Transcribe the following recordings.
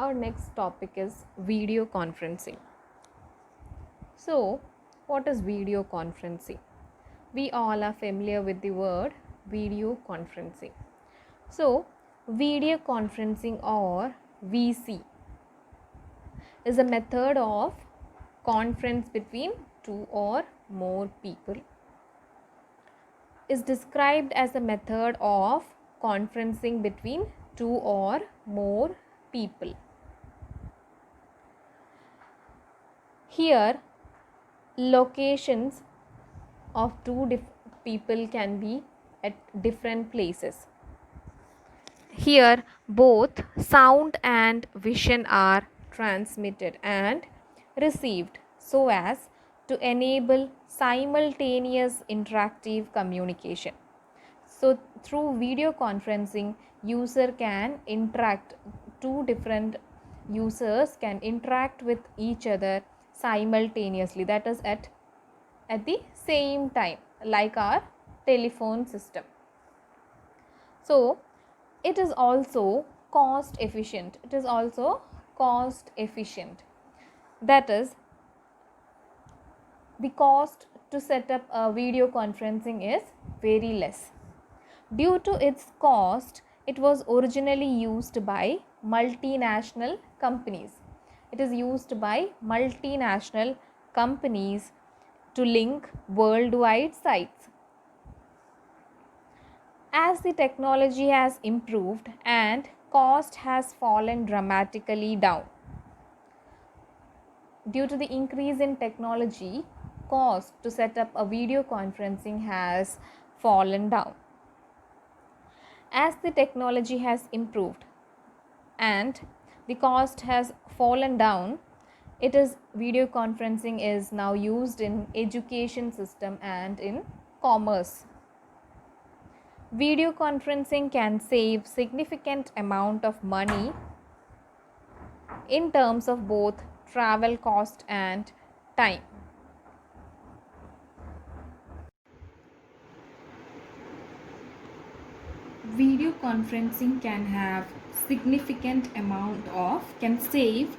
Our next topic is video conferencing. So, what is video conferencing? We all are familiar with the word video conferencing. So, video conferencing or VC is a method of conference between two or more people. Is described as a method of conferencing between two or more people. Here, locations of two people can be at different places. Here, both sound and vision are transmitted and received so as to enable simultaneous interactive communication. So, through video conferencing, user can interact, two different users can interact with each other simultaneously, that is at the same time, like our telephone system. So, it is also cost efficient. That is, the cost to set up a video conferencing is very less. Due to its cost, it was originally used by multinational companies. It is used by multinational companies to link worldwide sites. As the technology has improved and cost has fallen dramatically down. Due to the increase in technology, cost to set up a video conferencing has fallen down. As the technology has improved and the cost has fallen down, it is video conferencing is now used in education system and in commerce. Video conferencing can save significant amount of money in terms of both travel cost and time. Video conferencing can save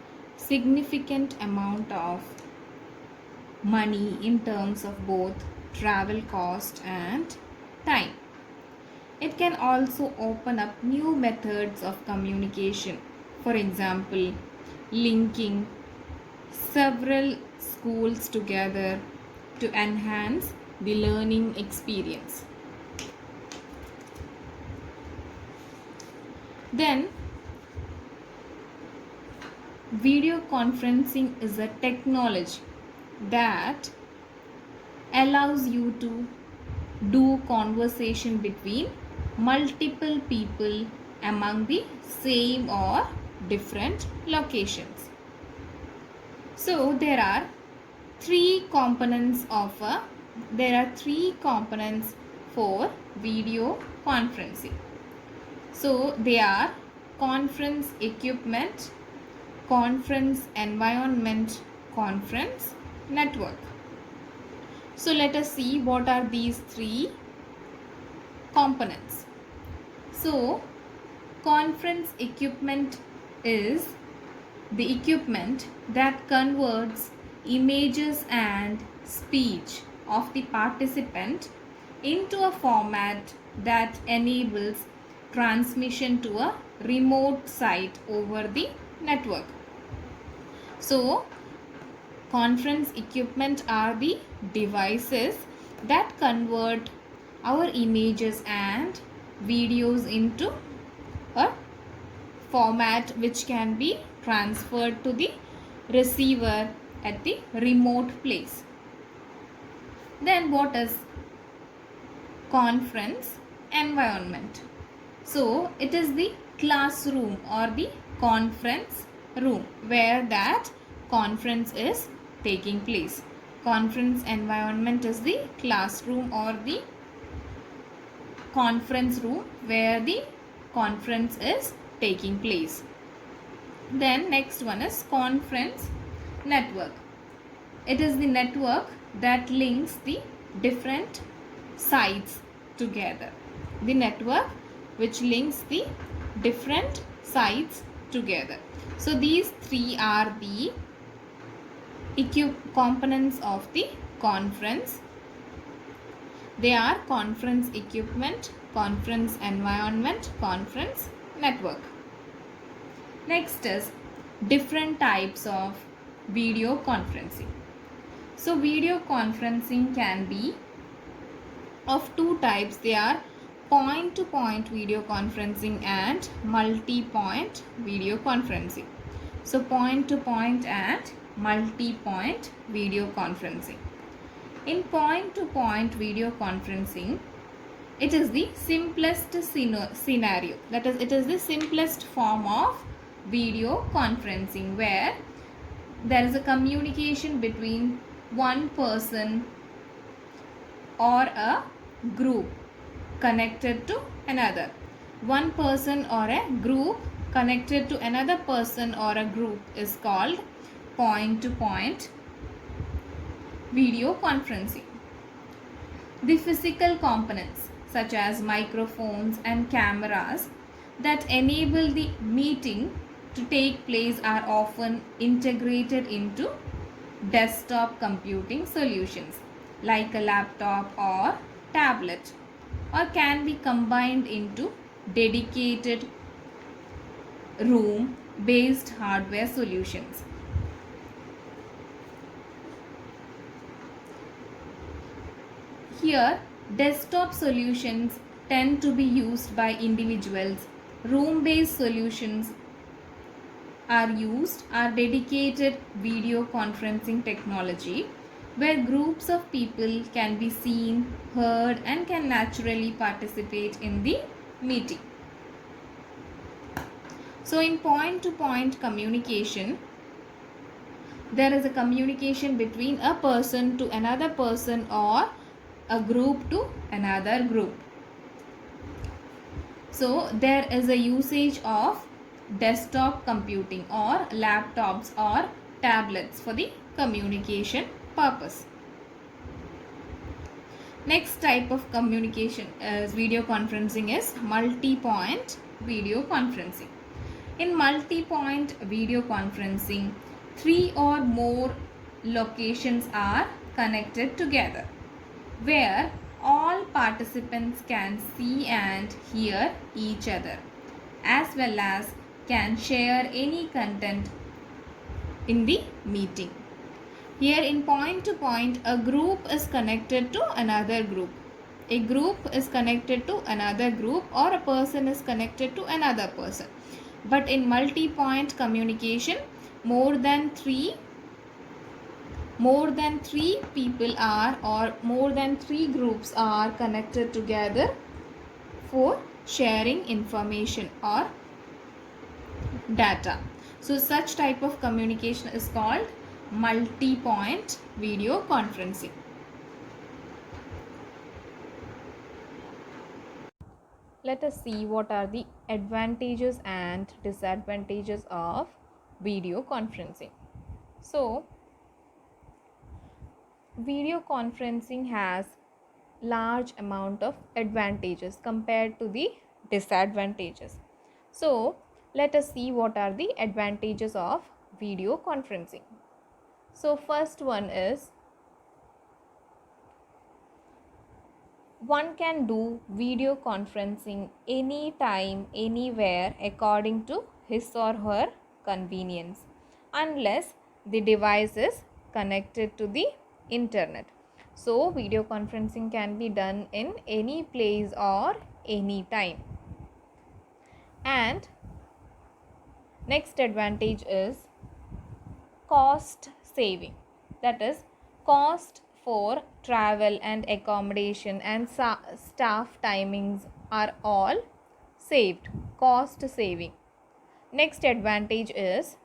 significant amount of money in terms of both travel cost and time. It can also open up new methods of communication. For example, linking several schools together to enhance the learning experience. Then, video conferencing is a technology that allows you to do conversation between multiple people among the same or different locations. So there are three components for video conferencing. So they are conference equipment, conference environment, conference network. So let us see what are these three components. So conference equipment is the equipment that converts images and speech of the participant into a format that enables transmission to a remote site over the network. So, conference equipment are the devices that convert our images and videos into a format which can be transferred to the receiver at the remote place. Then what is conference environment? So it is the classroom or the conference room where that conference is taking place. Conference environment is the classroom or the conference room where the conference is taking place. Then next one is conference network. It is the network that links the different sites together. The network which links the different sites together. So these three are the components of the conference. They are conference equipment, conference environment, conference network. Next is different types of video conferencing. So video conferencing can be of two types. They are point to point video conferencing and multi-point video conferencing. So point to point and multi-point video conferencing. In point to point video conferencing, it is the simplest scenario. That is, it is the simplest form of video conferencing where there is a communication between one person or a group connected to another. One person or a group connected to another person or a group is called point to point video conferencing. The physical components such as microphones and cameras that enable the meeting to take place are often integrated into desktop computing solutions like a laptop or tablet, or can be combined into dedicated room based hardware solutions. Here, desktop solutions tend to be used by individuals. Room-based solutions are dedicated video conferencing technology where groups of people can be seen, heard, and can naturally participate in the meeting. So in point-to-point communication, there is a communication between a person to another person or a group to another group. So there is a usage of desktop computing or laptops or tablets for the communication purpose. Next type of communication as video conferencing is multi-point video conferencing. In multi-point video conferencing, 3 or more locations are connected together, where all participants can see and hear each other, as well as can share any content in the meeting. Here in point to point, a group is connected to another group. A group is connected to another group, or a person is connected to another person. But in multi-point communication, more than three people are, or more than 3 groups are connected together for sharing information or data. So such type of communication is called multi-point video conferencing. Let us see what are the advantages and disadvantages of video conferencing. So video conferencing has large amount of advantages compared to the disadvantages. So let us see what are the advantages of video conferencing. So first one is, one can do video conferencing anytime, anywhere according to his or her convenience, unless the device is connected to the internet. So video conferencing can be done in any place or any time. And next advantage is cost saving. That is, cost for travel and accommodation and staff timings are all saved. Cost saving. Next advantage is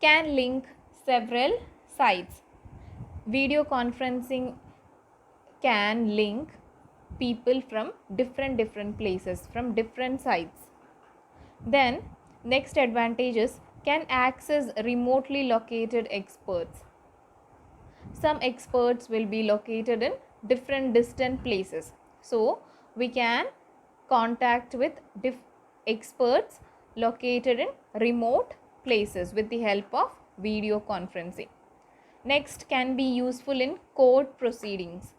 can link several sites. Video conferencing can link people from different places, from different sites. Then next advantage is can access remotely located experts. Some experts will be located in different distant places. So we can contact with experts located in remote places with the help of video conferencing. Next, can be useful in court proceedings.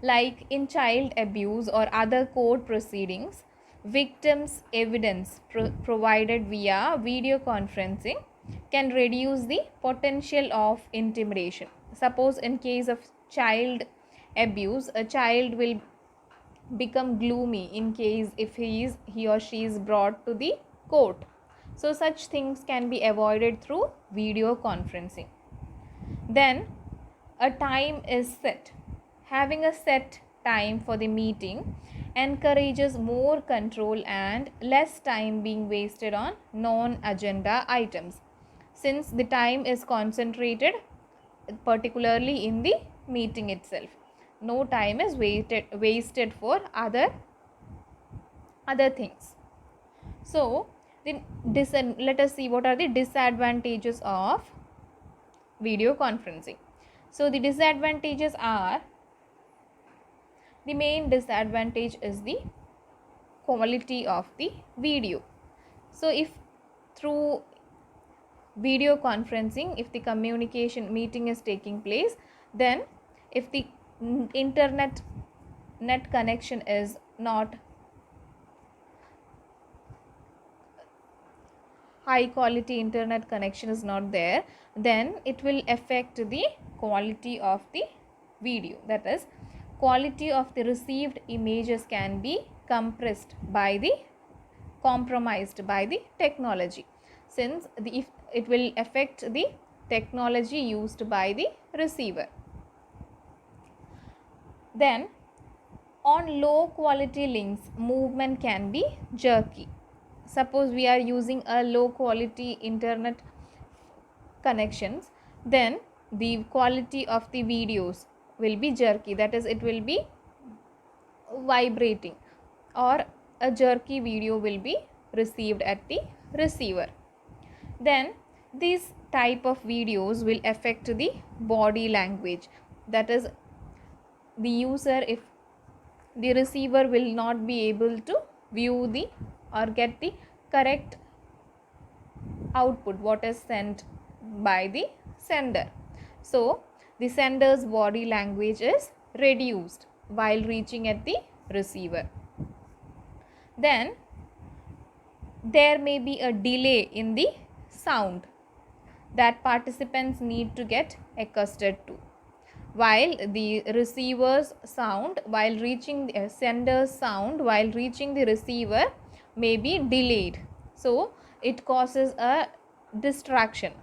Like in child abuse or other court proceedings, victims' evidence provided via video conferencing can reduce the potential of intimidation. Suppose in case of child abuse, a child will become gloomy in case if he or she is brought to the court. So such things can be avoided through video conferencing. Then a time is set. Having a set time for the meeting encourages more control and less time being wasted on non-agenda items, since the time is concentrated particularly in the meeting itself. No time is wasted for other things. So let us see what are the disadvantages of video conferencing. So the disadvantages are, the main disadvantage is the quality of the video. So if through video conferencing, if the communication meeting is taking place, then if the net connection is not high quality, internet connection is not there, then it will affect the quality of the video. That is, quality of the received images can be compromised by the technology, since if it will affect the technology used by the receiver. Then on low quality links, movement can be jerky. Suppose we are using a low quality internet connections, then the quality of the videos will be jerky, that is, it will be vibrating, or a jerky video will be received at the receiver. Then these type of videos will affect the body language, that is, the user, if the receiver will not be able to view the or get the correct output what is sent by the sender. So the sender's body language is reduced while reaching at the receiver. Then there may be a delay in the sound that participants need to get accustomed to, while the receiver's sound while reaching the sender's sound while reaching the receiver may be delayed. So it causes a distraction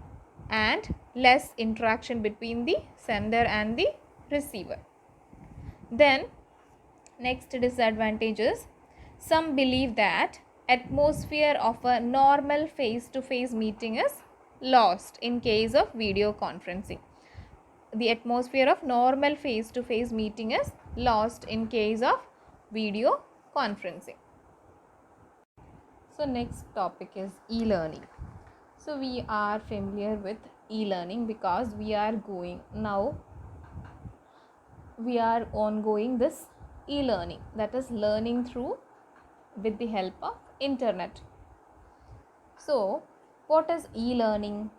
and less interaction between the sender and the receiver. Then next disadvantage is, some believe that atmosphere of a normal face-to-face meeting is lost in case of video conferencing. The atmosphere of normal face-to-face meeting is lost in case of video conferencing. So next topic is e-learning. So we are familiar with e-learning because we are ongoing this e-learning, that is learning through with the help of internet. So what is e-learning?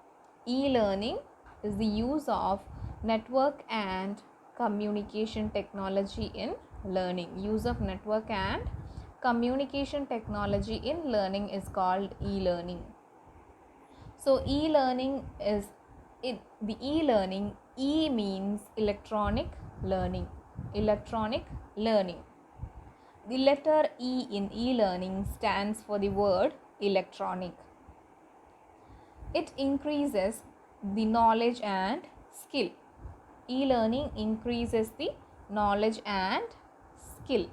E-learning is the use of network and communication technology in learning. Use of network and communication technology in learning is called e-learning. So e-learning is the e-learning, E means electronic learning. Electronic learning. The letter E in e-learning stands for the word electronic. It increases the knowledge and skill. E-learning increases the knowledge and skill.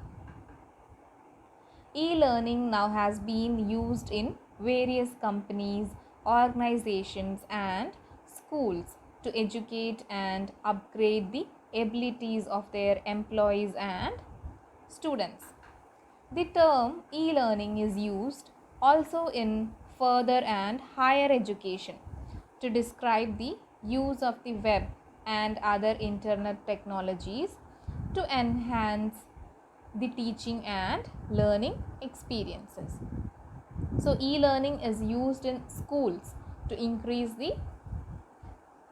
E-learning now has been used in various companies, organizations and schools to educate and upgrade the abilities of their employees and students. The term e-learning is used also in further and higher education to describe the use of the web and other internet technologies to enhance the teaching and learning experiences. So e-learning is used in schools to increase the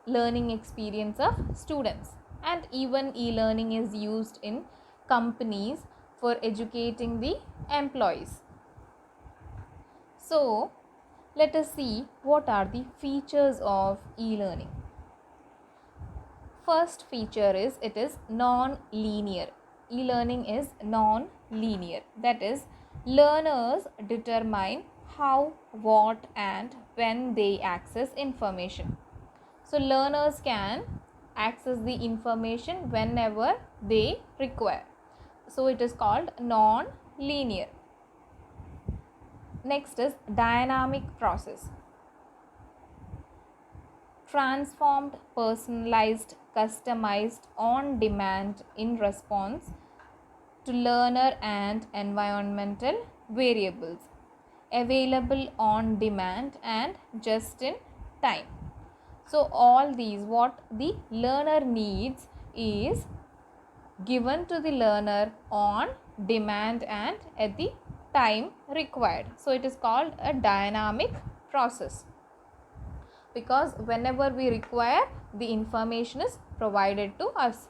learning experience of students, and even e-learning is used in companies for educating the employees. So let us see what are the features of e-learning. First feature is it is non-linear. E-learning is non-linear. That is, learners determine how, what and when they access information. So learners can access the information whenever they require. So it is called non-linear. Next is dynamic process. Transformed, personalized, customized, on demand in response to learner and environmental variables. Available on demand and just in time. So all these, what the learner needs is given to the learner on demand and at the time required. So it is called a dynamic process, because whenever we require, the information is provided to us.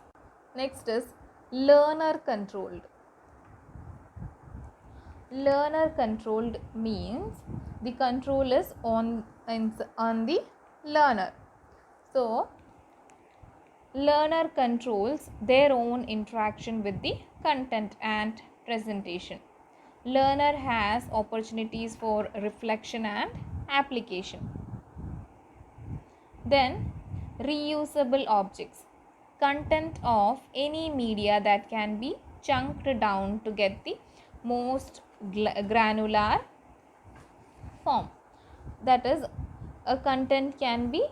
Next is learner controlled. Learner controlled means the control is on the learner. So learner controls their own interaction with the content and presentation. Learner has opportunities for reflection and application. Then reusable objects. Content of any media that can be chunked down to get the most granular form. That is, a content can be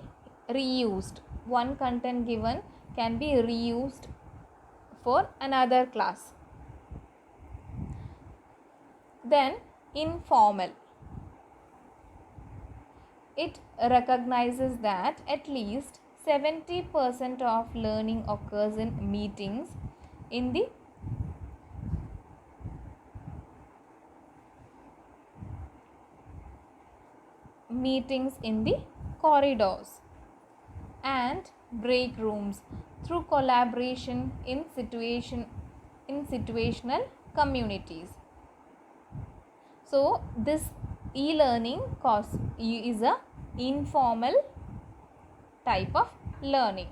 reused. One content given can be reused for another class. Then informal. It recognizes that at least 70% of learning occurs in meetings in the corridors and break rooms through collaboration in situational communities. So this e-learning is a informal type of learning.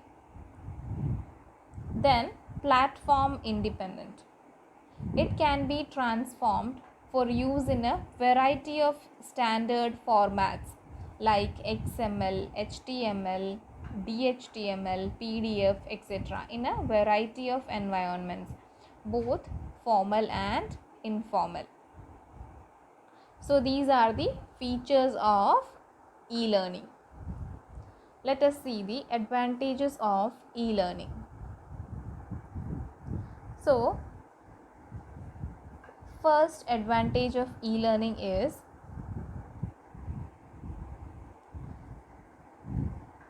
Then platform independent. It can be transformed for use in a variety of standard formats like XML, HTML, DHTML, PDF, etc. in a variety of environments, both formal and informal. So these are the features of e-learning. Let us see the advantages of e-learning. So first advantage of e-learning is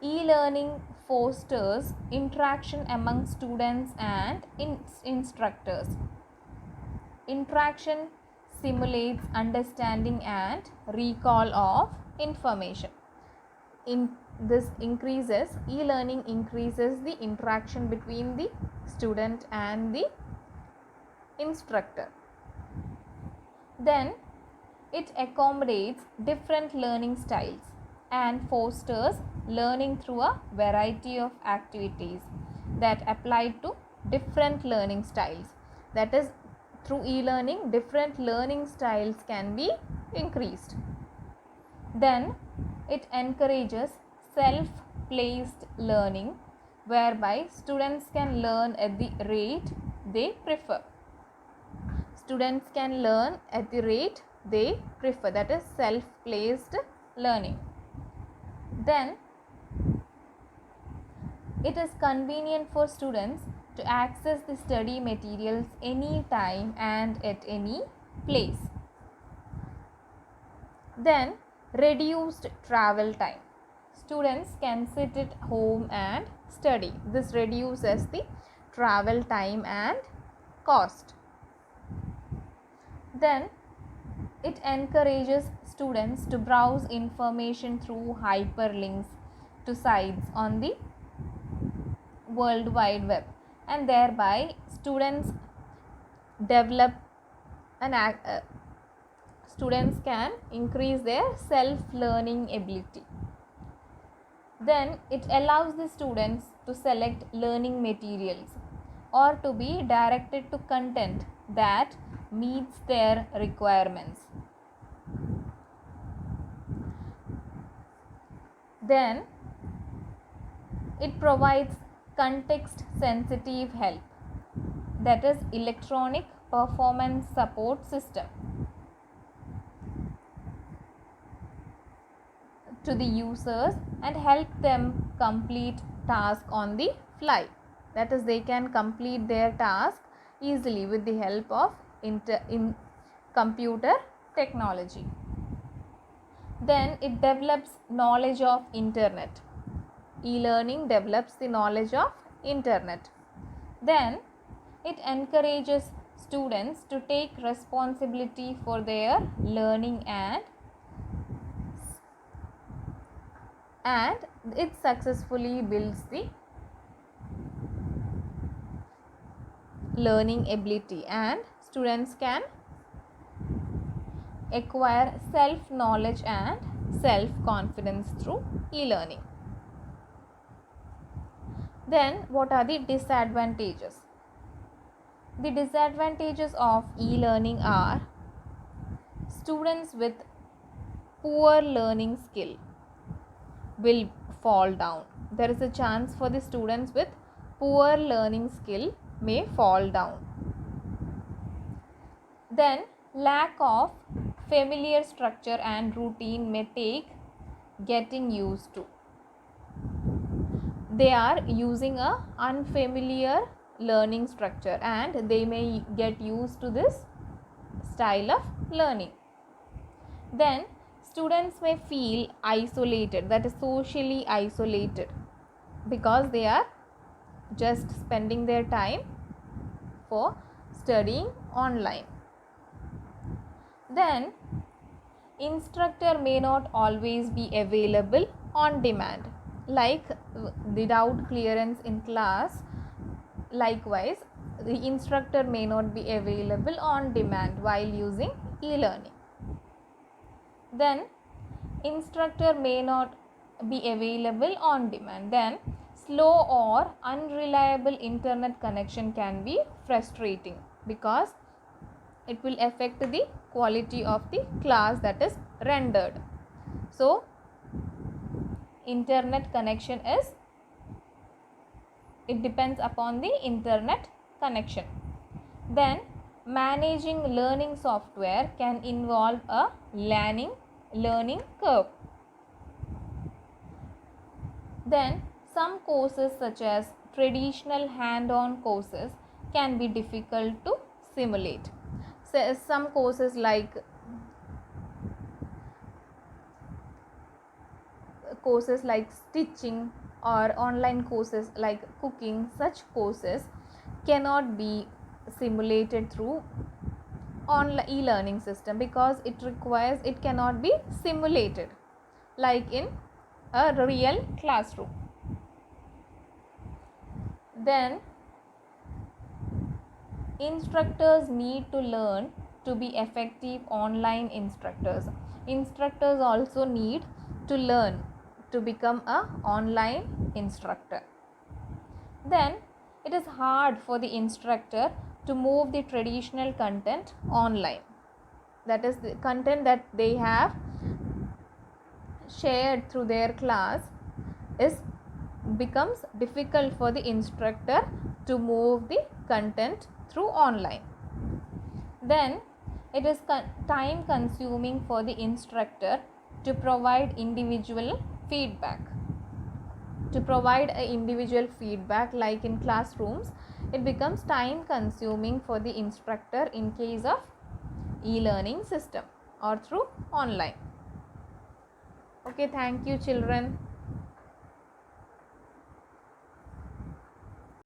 e-learning fosters interaction among students and instructors. Interaction simulates understanding and recall of information. E-learning increases the interaction between the student and the instructor. Then it accommodates different learning styles and fosters learning through a variety of activities that apply to different learning styles. That is, through e-learning, different learning styles can be increased. Then it encourages self-paced learning, whereby students can learn at the rate they prefer. Students can learn at the rate they prefer. That is self-paced learning. Then it is convenient for students to access the study materials anytime and at any place. Then reduced travel time. Students can sit at home and study. This reduces the travel time and cost. Then It encourages students to browse information through hyperlinks to sites on the World Wide Web, and thereby students develop students can increase their self-learning ability. Then it allows the students to select learning materials or to be directed to content that meets their requirements. Then it provides context sensitive help, that is electronic performance support system, to the users and help them complete task on the fly. That is, they can complete their task easily with the help of computer technology. Then it develops knowledge of internet. E-learning develops the knowledge of internet. Then it encourages students to take responsibility for their learning and it successfully builds the learning ability, and students can acquire self-knowledge and self-confidence through e-learning. Then what are the disadvantages? The disadvantages of e-learning are: students with poor learning skill will fall down. There is a chance for the students with poor learning skill may fall down. Then lack of familiar structure and routine may take getting used to. They are using a unfamiliar learning structure and they may get used to this style of learning. Then students may feel isolated, that is socially isolated, because they are just spending their time for studying online. Then instructor may not always be available on demand, like the doubt clearance in class. Likewise, the instructor may not be available on demand while using e-learning. Then instructor may not be available on demand. Then slow or unreliable internet connection can be frustrating because it will affect the quality of the class that is rendered. So internet connection is, it depends upon the internet connection. Then managing learning software can involve a learning curve. Then some courses such as traditional hand-on courses can be difficult to simulate. So some courses like stitching or online courses like cooking, such courses cannot be simulated through online e-learning system because it cannot be simulated like in a real classroom. Then instructors need to learn to be effective online instructors. Instructors also need to learn to become an online instructor. Then it is hard for the instructor to move the traditional content online. That is, the content that they have shared through their class becomes difficult for the instructor to move the content through online. Then it is time consuming for the instructor to provide individual feedback. To provide an individual feedback like in classrooms, it becomes time consuming for the instructor in case of e-learning system or through online. Okay, thank you children.